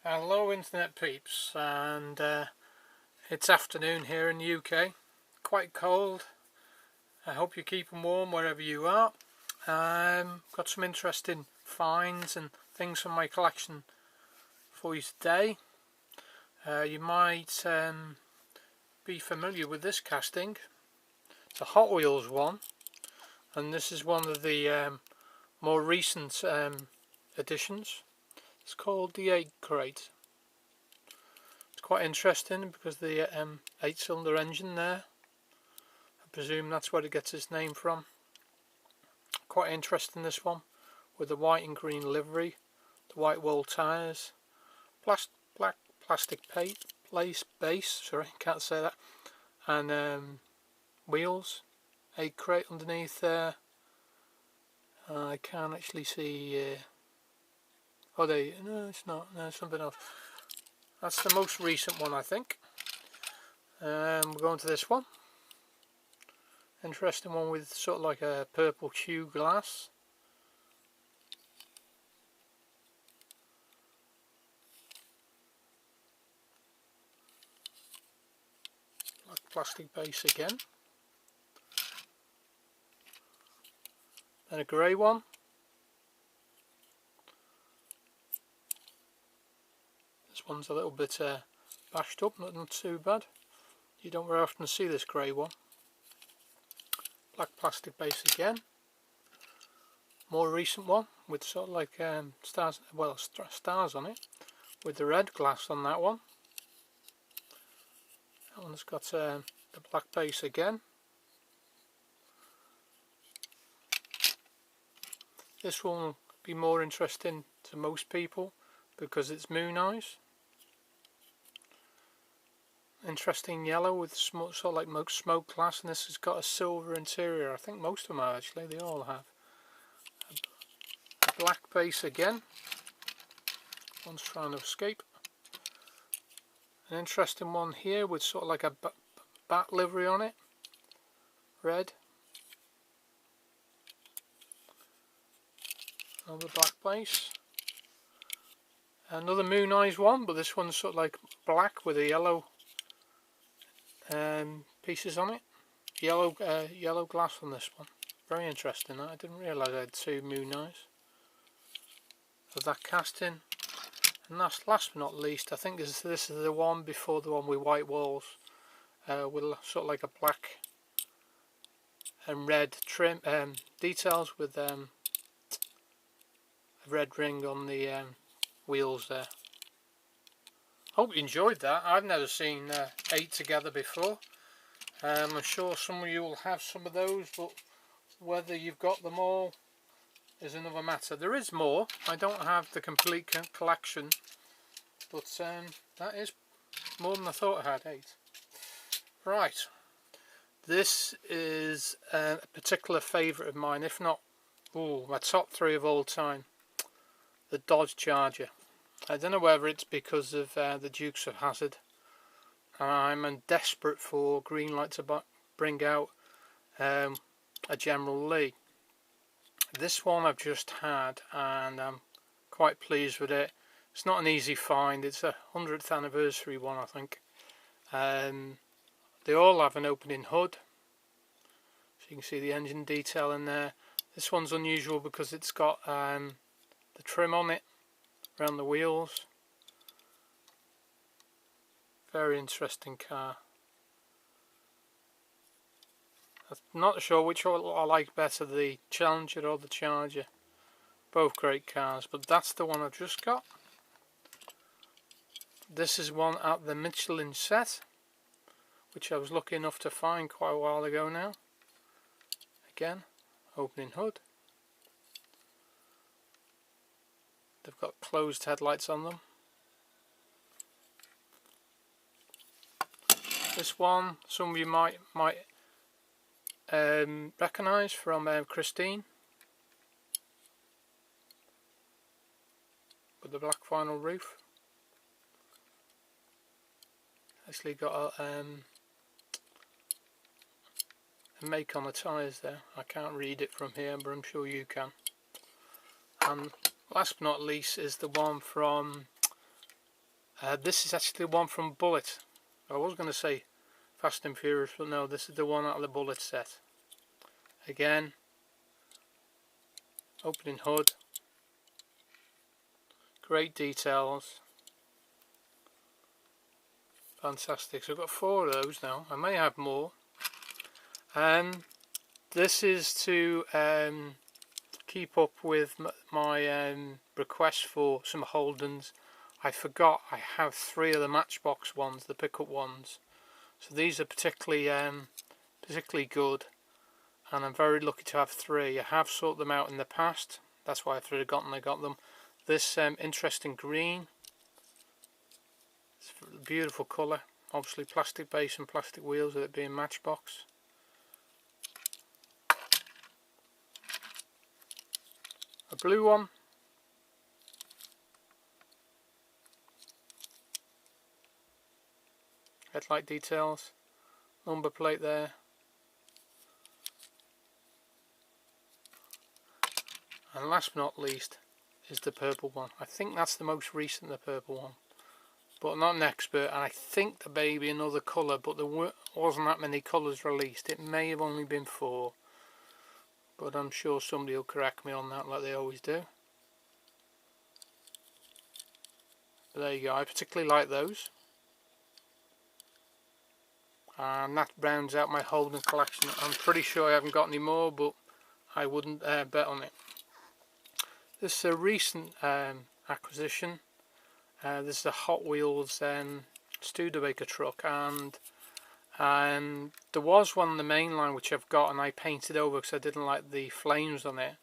Hello internet peeps, and it's afternoon here in the UK, quite cold. I hope you're keeping warm wherever you are. Got some interesting finds and things from my collection for you today. You might be familiar with this casting. It's a Hot Wheels one, and this is one of the more recent editions. It's called the 8 crate. It's quite interesting because the 8-cylinder engine there, I presume that's where it gets its name from. Quite interesting, this one, with the white and green livery, the white wall tyres, black plastic base, sorry, can't say that, and wheels, 8 crate underneath there. I can't actually see. Oh, no, it's not. No, it's something else. That's the most recent one, I think. We're going to this one. Interesting one with sort of like a purple hue glass. Black plastic base again. And a grey one. This one's a little bit bashed up, not too bad. You don't very often see this grey one. Black plastic base again. More recent one with sort of like stars, well, stars on it, with the red glass on that one. That one's got the black base again. This one will be more interesting to most people because it's moon eyes. Interesting yellow with sort of like smoke glass, and this has got a silver interior. I think most of them are actually, they all have. A black base again. One's trying to escape. An interesting one here with sort of like a bat livery on it. Red. Another black base. Another moon eyes one, but this one's sort of like black with a yellow pieces on it. Yellow glass on this one. Very interesting. I didn't realise I had 2 moon eyes. Of that casting. And last but not least, I think this is the one before the one with white walls, with sort of like a black and red trim details with a red ring on the wheels there. Hope you enjoyed that. I've never seen 8 together before. I'm sure some of you will have some of those, but whether you've got them all is another matter. There is more. I don't have the complete collection, but that is more than I thought I had. 8. Right. This is a particular favourite of mine, if not my top 3 of all time. The Dodge Charger. I don't know whether it's because of the Dukes of Hazzard. I'm desperate for Greenlight to bring out a jamboree. This one I've just had and I'm quite pleased with it. It's not an easy find. It's a 100th anniversary one, I think. They all have an opening hood, so you can see the engine detail in there. This one's unusual because it's got the trim on it around the wheels. Very interesting car. I'm not sure which one I like better, the Challenger or the Charger. Both great cars, but that's the one I've just got. This is one at the Michelin set, which I was lucky enough to find quite a while ago now. Again, opening hood. They've got closed headlights on them. This one, some of you might recognise from Christine, with the black vinyl roof. Actually got a make on the tyres there. I can't read it from here, but I'm sure you can. And last but not least is the one from This is actually the one from Bullet. I was going to say Fast and Furious, but no, this is the one out of the Bullet set. Again, opening hood, great details, fantastic. So I've got 4 of those now. I may have more. This is to keep up with my request for some Holdens. I forgot I have 3 of the Matchbox ones, the pickup ones. So these are particularly good, and I'm very lucky to have 3. I have sought them out in the past. That's why I've forgotten I got them. This interesting green. It's a beautiful colour. Obviously plastic base and plastic wheels with it being Matchbox. A blue one. Headlight details. Number plate there. And last but not least is the purple one. I think that's the most recent, the purple one. But I'm not an expert, and I think there may be another colour, but there wasn't that many colours released. It may have only been 4. But I'm sure somebody will correct me on that like they always do. But there you go, I particularly like those. And that rounds out my Holden collection. I'm pretty sure I haven't got any more, but I wouldn't bet on it. This is a recent acquisition. This is a Hotwheels Studebaker truck, and there was one on the main line which I've got and I painted over because I didn't like the flames on it,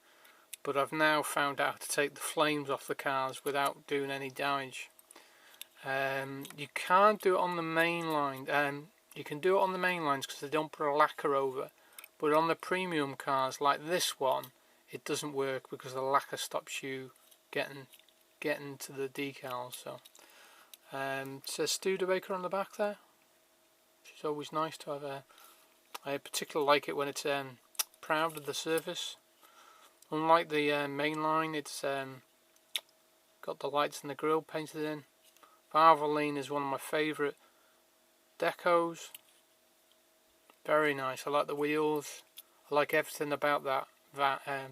but I've now found out how to take the flames off the cars without doing any damage. You can't do it on the main line. You can do it on the main lines because they don't put a lacquer over, but on the premium cars like this one it doesn't work because the lacquer stops you getting to the decals. So it says Studebaker on the back there, which is always nice to have. I particularly like it when it's proud of the surface. Unlike the main line, it's got the lights and the grille painted in. Valvoline is one of my favourite decos. Very nice. I like the wheels. I like everything about that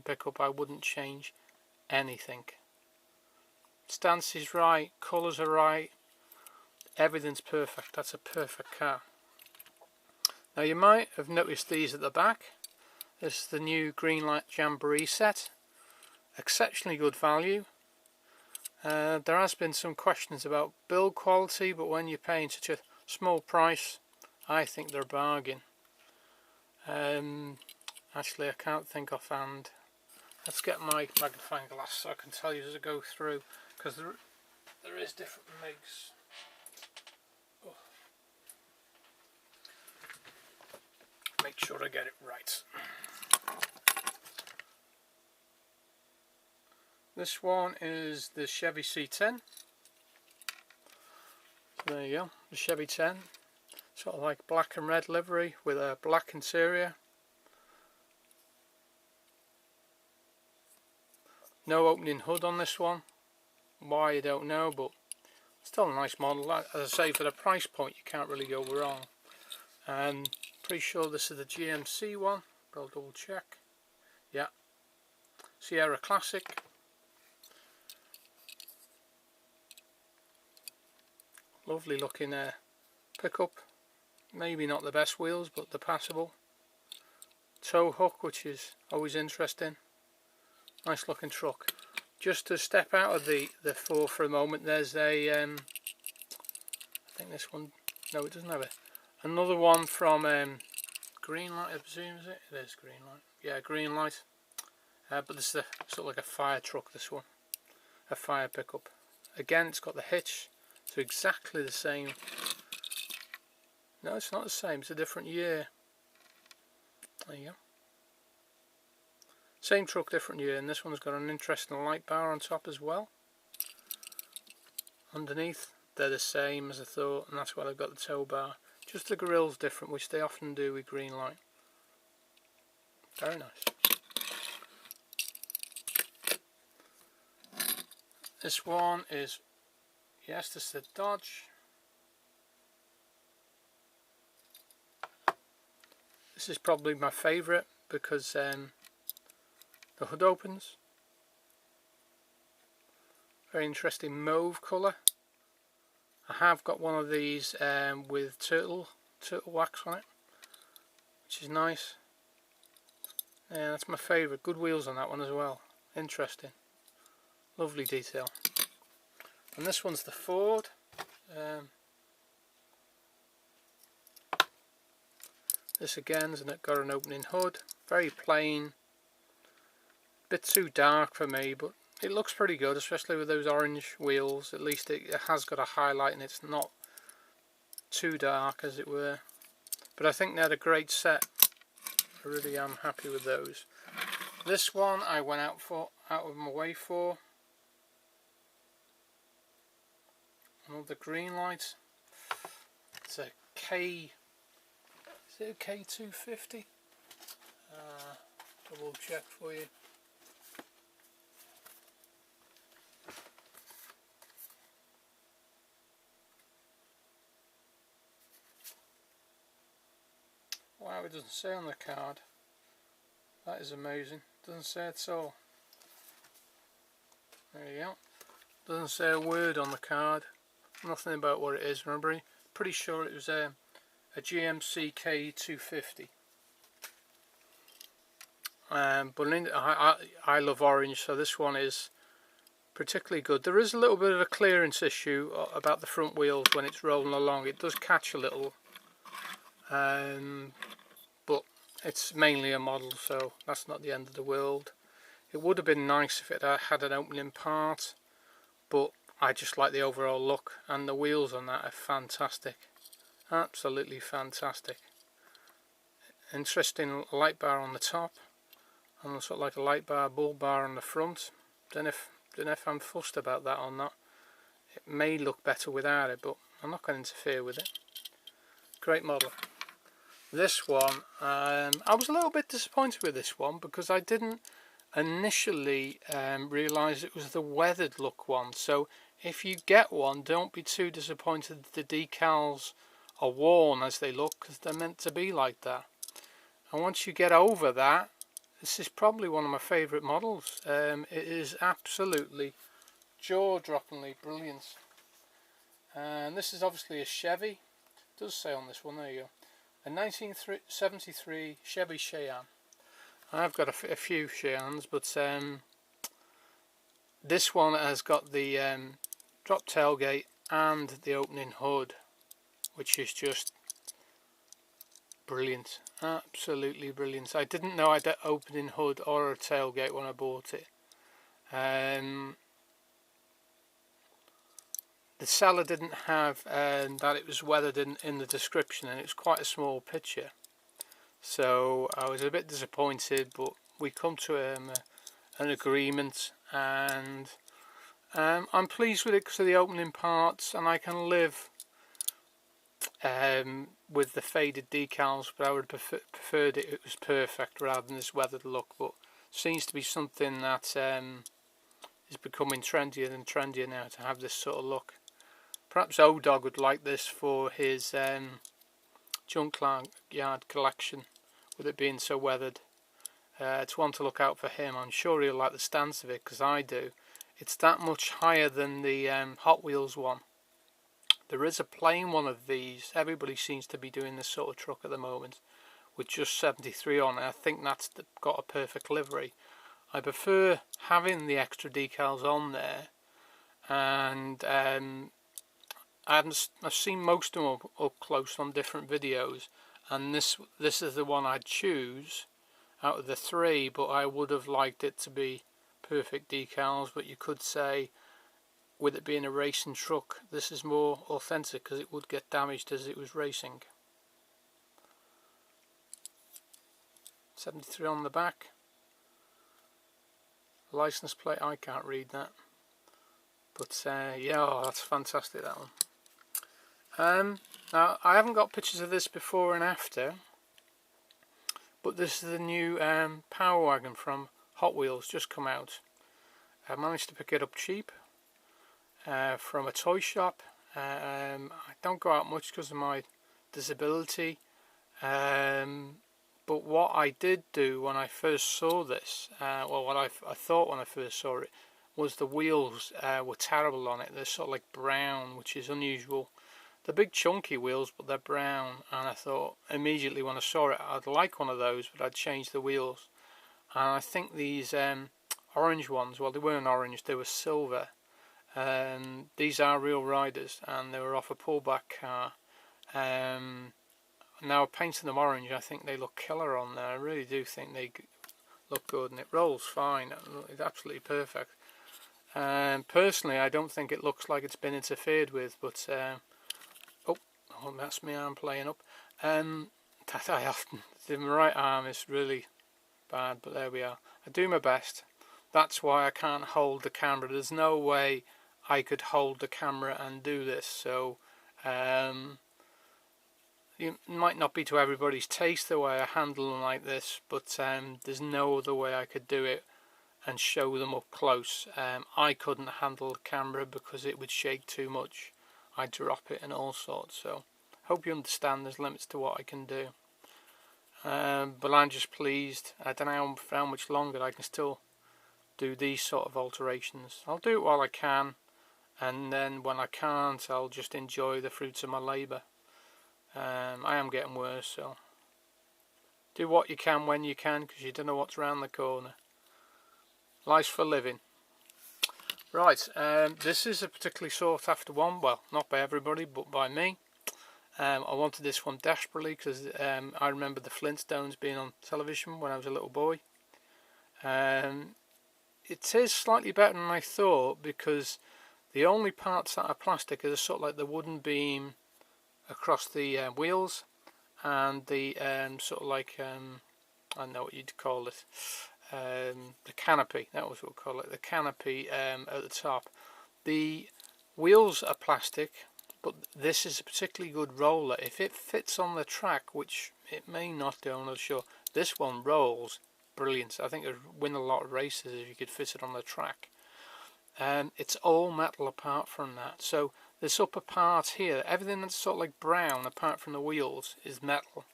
pickup. I wouldn't change anything. Stance is right, colours are right, everything's perfect. That's a perfect car. Now you might have noticed these at the back. This is the new Greenlight Jamboree set. Exceptionally good value. There has been some questions about build quality, but when you're paying such a small price, I think they're a bargain. Actually, I can't think offhand. Let's get my magnifying glass so I can tell you as I go through, because there is different makes. Oh. Make sure I get it right. This one is the Chevy C10. So there you go, the Chevy 10. Sort of like black and red livery with a black interior. No opening hood on this one. Why, I don't know, but still a nice model. As I say, for the price point you can't really go wrong. Pretty sure this is the GMC one, but I'll double check. Yeah, Sierra Classic. Lovely looking pickup. Maybe not the best wheels, but they're passable. Tow hook, which is always interesting. Nice looking truck. Just to step out of the 4 for a moment, there's a I think this one, no, it doesn't have it. Another one from Greenlight, I presume, is it? It is Greenlight. Yeah, Greenlight. But this is sort of like a fire truck, this one. A fire pickup. Again, it's got the hitch, so exactly the same. No, it's not the same, it's a different year. There you go. Same truck, different year, and this one's got an interesting light bar on top as well. Underneath, they're the same as I thought, and that's why they've got the tow bar. Just the grill's different, which they often do with Greenlight. Very nice. This one is, Yes, this is the Dodge. This is probably my favourite because the hood opens. Very interesting mauve colour. I have got one of these with turtle wax on it, which is nice. Yeah, that's my favourite. Good wheels on that one as well. Interesting. Lovely detail. And this one's the Ford. This again has got an opening hood. Very plain. Bit too dark for me, but it looks pretty good, especially with those orange wheels. At least it has got a highlight and it's not too dark, as it were. But I think they had a great set. I really am happy with those. This one I went out of my way for. Another Greenlight. It's a K. Is it a K250? Double check for you. Wow, it doesn't say on the card. That is amazing. Doesn't say at all. There you go. Doesn't say a word on the card. Nothing about what it is. Remember, pretty sure it was a GMC K250. But I love orange, so this one is particularly good. There is a little bit of a clearance issue about the front wheels when it's rolling along. It does catch a little. But it's mainly a model, so that's not the end of the world. It would have been nice if it had an opening part, but I just like the overall look, and the wheels on that are fantastic. Absolutely fantastic. Interesting light bar on the top, and sort of like a light bar, bull bar on the front. Don't know if I'm fussed about that or not. It may look better without it, but I'm not going to interfere with it. Great model. This one, I was a little bit disappointed with this one because I didn't initially realise it was the weathered look one. So if you get one, don't be too disappointed that the decals are worn as they look, because they're meant to be like that. And once you get over that, this is probably one of my favourite models. It is absolutely jaw-droppingly brilliant. And this is obviously a Chevy. It does say on this one, there you go. A 1973 Chevy Cheyenne. I've got a few Cheyennes, but this one has got the drop tailgate and the opening hood, which is just brilliant. Absolutely brilliant. I didn't know I had an opening hood or a tailgate when I bought it. The seller didn't have that it was weathered in the description, and it was quite a small picture, so I was a bit disappointed, but we come to an agreement, and I'm pleased with it because of the opening parts, and I can live with the faded decals, but I would have preferred it was perfect rather than this weathered look. But seems to be something that is becoming trendier and trendier now, to have this sort of look. Perhaps O-Dog would like this for his junkyard collection, with it being so weathered. It's one to look out for him. I'm sure he'll like the stance of it, because I do. It's that much higher than the Hot Wheels one. There is a plain one of these. Everybody seems to be doing this sort of truck at the moment, with just 73 on it. I think that's got a perfect livery. I prefer having the extra decals on there, and I've seen most of them up close on different videos, and this is the one I'd choose out of the three, but I would have liked it to be perfect decals. But you could say, with it being a racing truck, this is more authentic because it would get damaged as it was racing. 73 on the back. License plate, I can't read that, but yeah, oh, that's fantastic, that one. Now I haven't got pictures of this before and after, but this is the new Power Wagon from Hot Wheels, just come out. I managed to pick it up cheap. from a toy shop. I don't go out much because of my disability, but what I did do when I first saw this, well, what I thought when I first saw it, was the wheels were terrible on it. They're sort of like brown, which is unusual. They're big chunky wheels, but they're brown, and I thought immediately when I saw it I'd like one of those, but I'd change the wheels. And I think these orange ones, well, they weren't orange, they were silver. These are real riders, and they were off a pullback car. Now painting them orange, I think they look killer on there. I really do think they look good, and it rolls fine. It's absolutely perfect. Personally, I don't think it looks like it's been interfered with, but oh, that's my arm playing up. That I often, my right arm is really bad, but there we are. I do my best. That's why I can't hold the camera. There's no way I could hold the camera and do this. So it might not be to everybody's taste the way I handle them like this, but there's no other way I could do it and show them up close. I couldn't handle the camera because it would shake too much. I'd drop it and all sorts. So hope you understand there's limits to what I can do. But I'm just pleased. I don't know how much longer I can still do these sort of alterations. I'll do it while I can, and then when I can't, I'll just enjoy the fruits of my labour. I am getting worse, so do what you can when you can, because you don't know what's round the corner. Life's for living. Right, this is a particularly sought after one. Well, not by everybody, but by me. I wanted this one desperately because I remember the Flintstones being on television when I was a little boy. It is slightly better than I thought, because the only parts that are plastic are sort of like the wooden beam across the wheels, and the sort of like I don't know what you'd call it, the canopy. That was what we call it, the canopy at the top. The wheels are plastic, but this is a particularly good roller. If it fits on the track, which it may not do, I'm not sure, this one rolls brilliant. I think it would win a lot of races if you could fit it on the track. It's all metal apart from that. So this upper part here, everything that's sort of like brown apart from the wheels is metal,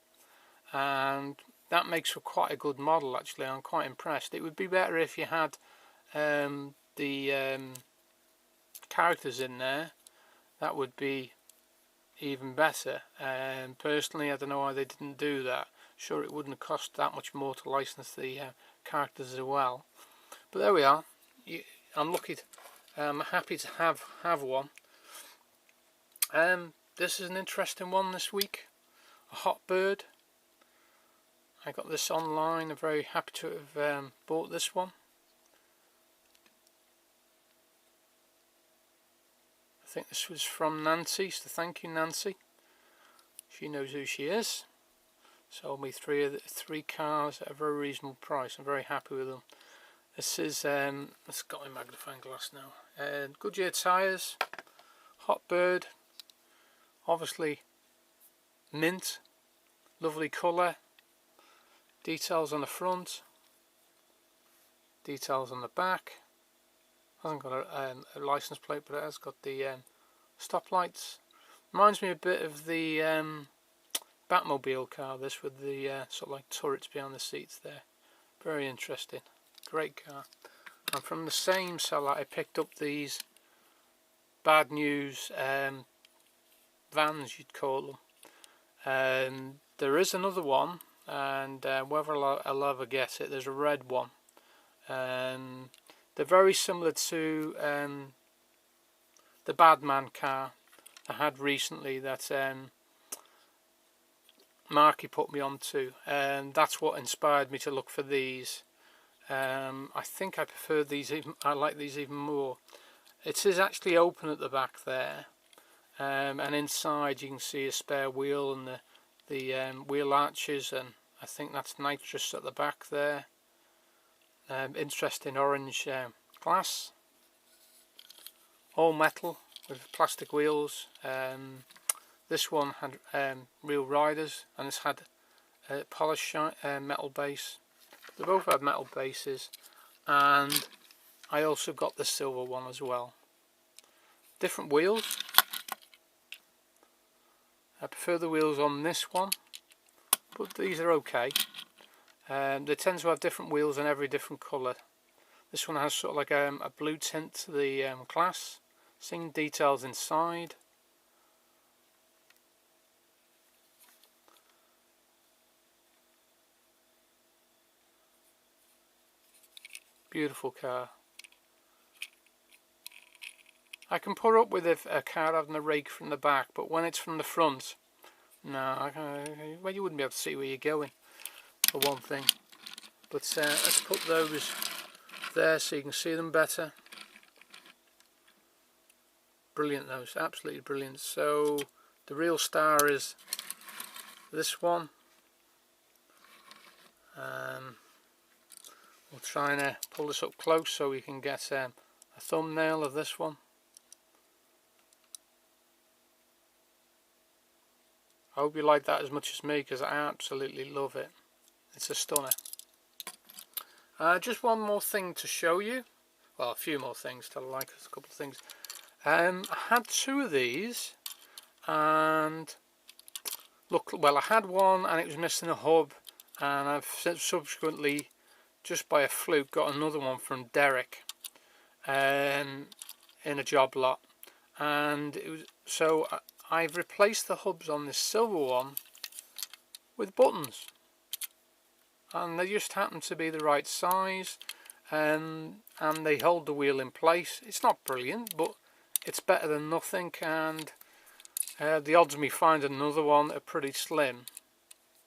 and that makes for quite a good model. Actually, I'm quite impressed. It would be better if you had the characters in there. That would be even better. Personally, I don't know why they didn't do that. Sure, it wouldn't cost that much more to license the characters as well. But there we are. I'm lucky. I'm happy to have one. This is an interesting one this week. A hot bird. I got this online. I'm very happy to have bought this one. I think this was from Nancy, so thank you, Nancy. She knows who she is. Sold me three cars at a very reasonable price. I'm very happy with them. This is let's got my magnifying glass now. Goodyear tyres, hot bird, obviously mint, lovely colour. Details on the front, details on the back. Hasn't got a license plate, but it has got the stoplights. Reminds me a bit of the Batmobile car, this, with the sort of like turrets behind the seats there. Very interesting. Great car. And from the same seller I picked up these bad news vans, you'd call them. There is another one, and whether I'll ever get it, there's a red one. They're very similar to the Badman car I had recently that Marky put me onto, and that's what inspired me to look for these. I think I prefer these I like these even more. It is actually open at the back there, and inside you can see a spare wheel and the wheel arches, and I think that's nitrous at the back there. Interesting orange glass, all metal with plastic wheels. This one had real riders, and it's had a polished metal base. They both had metal bases, and I also got the silver one as well. different wheels. I prefer the wheels on this one, but these are okay. They tend to have different wheels in every different colour. This one has sort of like a blue tint to the glass. Seeing details inside. Beautiful car. I can put up with a car having a rake from the back, but when it's from the front, no, well, you wouldn't be able to see where you're going, for one thing. But let's put those there so you can see them better. Brilliant, those, absolutely brilliant. So the real star is this one. We'll try and pull this up close so we can get a thumbnail of this one. I hope you like that as much as me, because I absolutely love it. It's a stunner. Just one more thing to show you. Well, a few more things to like. There's a couple of things. I had two of these, and look, well, I had one and it was missing a hub, and I've subsequently, just by a fluke, got another one from Derek in a job lot, and it was so I've replaced the hubs on this silver one with buttons, and they just happen to be the right size, and they hold the wheel in place. It's not brilliant, but it's better than nothing, and the odds of me finding another one are pretty slim.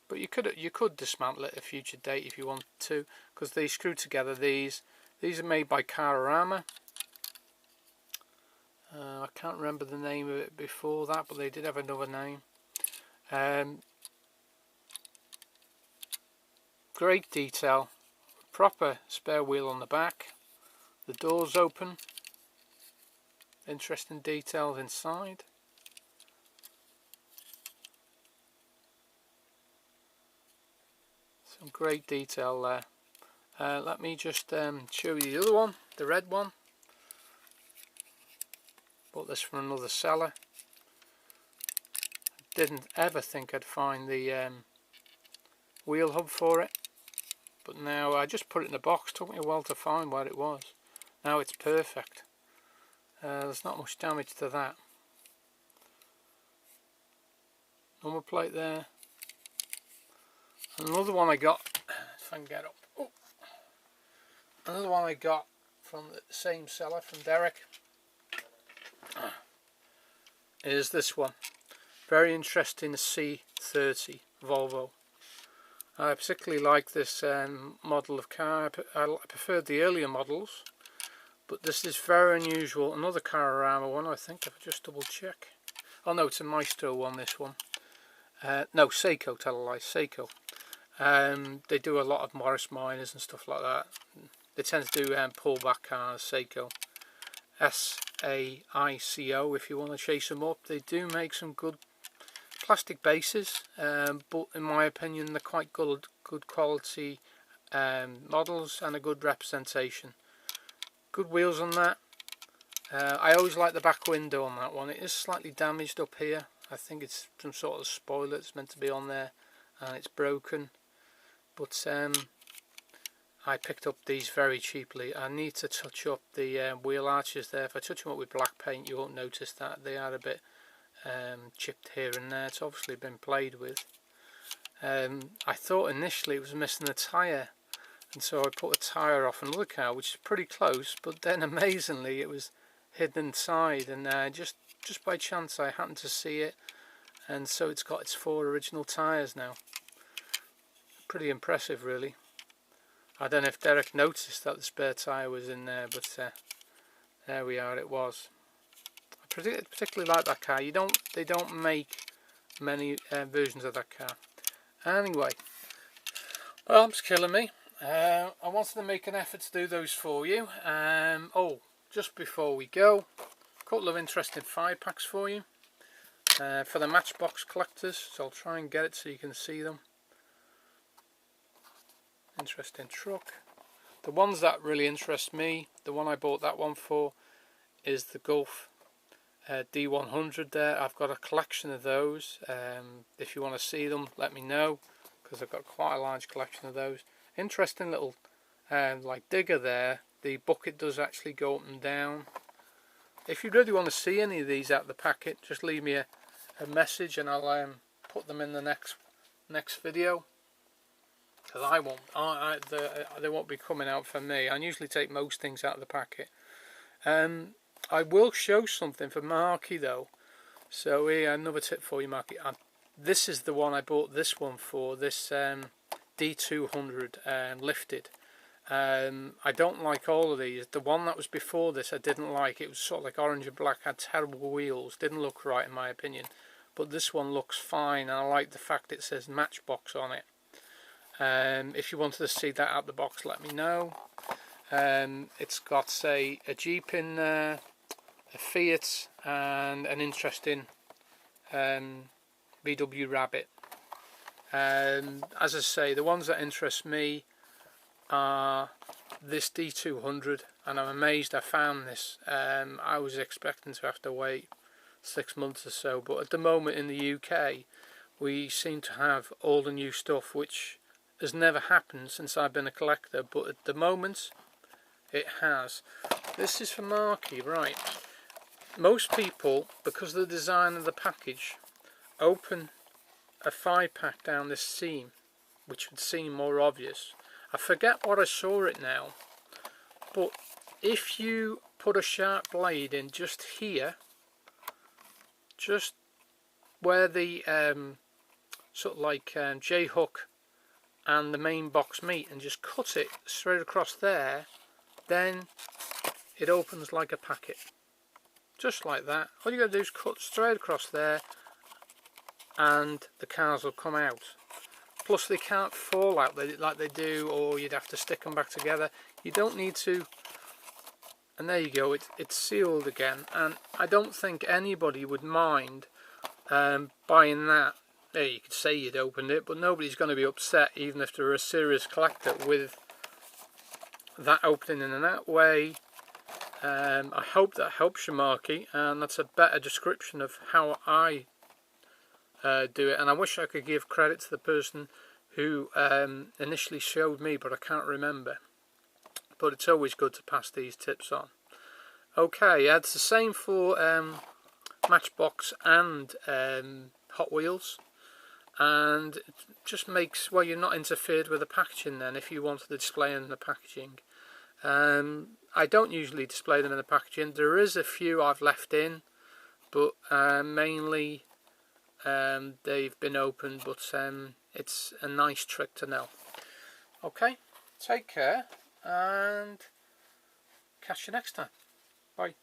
But you could dismantle it at a future date if you wanted to, because they screw together these. These are made by Carorama. I can't remember the name of it before that, but they did have another name. Great detail, proper spare wheel on the back. The doors open. Interesting details inside. Some great detail there. Let me just show you the other one, the red one. Bought this from another seller. Didn't ever think I'd find the wheel hub for it, but now I just put it in a box. Took me a while to find what it was. Now it's perfect. There's not much damage to that. Number plate there. Another one I got, if I can get up. Oh. Another one I got from the same seller, from Derek, is this one. Very interesting C30 Volvo. I particularly like this model of car. I preferred the earlier models, but this is very unusual. Another Carorama one, I think, if I just double check. Oh no, it's a Maestro one, this one. No, Seiko, tell a lie, Seiko. They do a lot of Morris Minors and stuff like that. They tend to do pullback cars, Seiko. S-A-I-C-O if you want to chase them up. They do make some good plastic bases, but in my opinion they're quite good quality models and a good representation. Good wheels on that. I always like the back window on that one. It is slightly damaged up here. I think it's some sort of spoiler that's meant to be on there and it's broken, but I picked up these very cheaply. I need to touch up the wheel arches there. If I touch them up with black paint, you won't notice that they are a bit chipped here and there. It's obviously been played with. I thought initially it was missing a tyre, and so I put a tyre off another car, which is pretty close, but then amazingly it was hidden inside, and just by chance I happened to see it, and so it's got its 4 original tyres now. Pretty impressive, really. I don't know if Derek noticed that the spare tyre was in there, but there we are, it was. I particularly like that car. They don't make many versions of that car. Anyway, well, it's killing me. I wanted to make an effort to do those for you. Oh, just before we go, a couple of interesting 5-packs for you. For the Matchbox collectors, so I'll try and get it so you can see them. Interesting truck. The ones that really interest me, the one I bought that one for, is the Golf D100 there. I've got a collection of those. If you want to see them, let me know, because I've got quite a large collection of those. Interesting little like digger there. The bucket does actually go up and down. If you really want to see any of these out of the packet, just leave me a message and I'll put them in the next video. Because I won't, they won't be coming out for me. I usually take most things out of the packet. I will show something for Marky though. So here, another tip for you, Marky. This is the one I bought this one for. This D200 lifted. I don't like all of these. The one that was before this I didn't like. It was sort of like orange and black, had terrible wheels, didn't look right in my opinion. But this one looks fine, and I like the fact it says Matchbox on it. If you wanted to see that out the box, let me know. It's got, say, a Jeep in there, a Fiat, and an interesting VW Rabbit. As I say, the ones that interest me are this D200, and I'm amazed I found this. I was expecting to have to wait 6 months or so, but at the moment in the UK we seem to have all the new stuff, which has never happened since I've been a collector, but at the moment it has. This is for Marky, right. Most people, because of the design of the package, open a 5-pack down this seam, which would seem more obvious. I forget what I saw it now, but if you put a sharp blade in just here, just where the sort of like J-hook and the main box meet, and just cut it straight across there, then it opens like a packet. Just like that. All you got to do is cut straight across there and the cars will come out. Plus they can't fall out like they do, or you'd have to stick them back together. You don't need to. And there you go, it's sealed again, and I don't think anybody would mind buying that. Yeah, you could say you'd opened it, but nobody's going to be upset, even if they're a serious collector, with that opening in that way. I hope that helps you, Marky, and that's a better description of how I do it. And I wish I could give credit to the person who initially showed me, but I can't remember. But it's always good to pass these tips on. Okay, it's the same for Matchbox and Hot Wheels, and it just makes, well, you're not interfered with the packaging then if you wanted to display in the packaging. I don't usually display them in the packaging. There is a few I've left in, but mainly they've been opened, but it's a nice trick to know. Okay, take care and catch you next time. Bye.